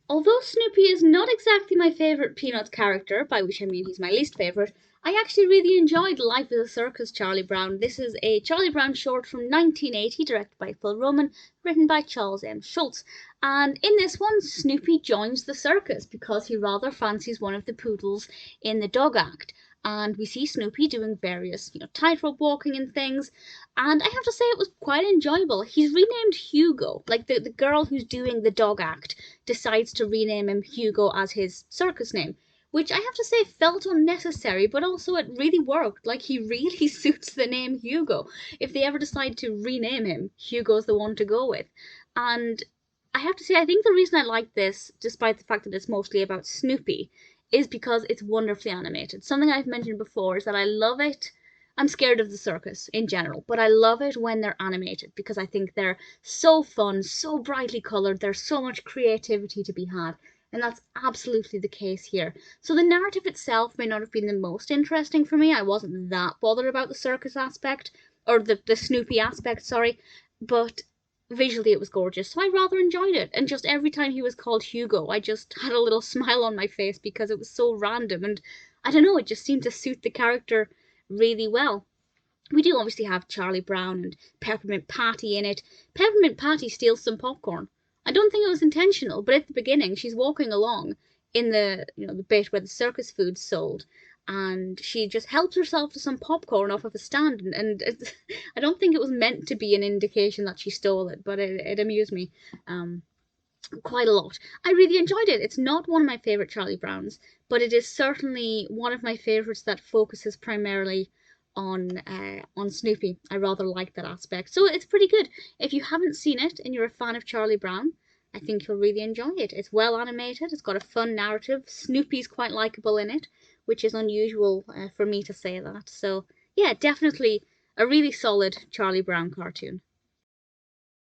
Although Snoopy is not exactly my favourite Peanuts character, by which I mean he's my least favourite, I actually really enjoyed Life is a Circus, Charlie Brown. This is a Charlie Brown short from 1980, directed by Phil Roman, written by Charles M. Schulz. And in this one, Snoopy joins the circus because he rather fancies one of the poodles in the dog act. And we see Snoopy doing various, tightrope walking and things. And I have to say it was quite enjoyable. He's renamed Hugo, like the girl who's doing the dog act decides to rename him Hugo as his circus name, which I have to say felt unnecessary, but also it really worked. Like, he really suits the name Hugo. If they ever decide to rename him, Hugo's the one to go with. And I have to say, I think the reason I like this, despite the fact that it's mostly about Snoopy, is because it's wonderfully animated. Something I've mentioned before is that I love it. I'm scared of the circus in general, but I love it when they're animated because I think they're so fun, so brightly coloured, there's so much creativity to be had, and that's absolutely the case here. So the narrative itself may not have been the most interesting for me. I wasn't that bothered about the circus aspect, or the Snoopy aspect, sorry, but visually it was gorgeous, so I rather enjoyed it. And just every time he was called Hugo, I just had a little smile on my face because it was so random, and I don't know, it just seemed to suit the character really well. We do obviously have Charlie Brown and Peppermint Patty in it. Peppermint Patty steals some popcorn. I don't think it was intentional, but at the beginning she's walking along in the bit where the circus food's sold, and she just helps herself to some popcorn off of a stand, and I don't think it was meant to be an indication that she stole it, but it amused me quite a lot. I really enjoyed it. It's not one of my favourite Charlie Browns, but it is certainly one of my favourites that focuses primarily on Snoopy. I rather like that aspect, so it's pretty good. If you haven't seen it and you're a fan of Charlie Brown, I think you'll really enjoy it. It's well animated. It's got a fun narrative. Snoopy's quite likable in it, which is unusual for me to say that. So yeah, definitely a really solid Charlie Brown cartoon.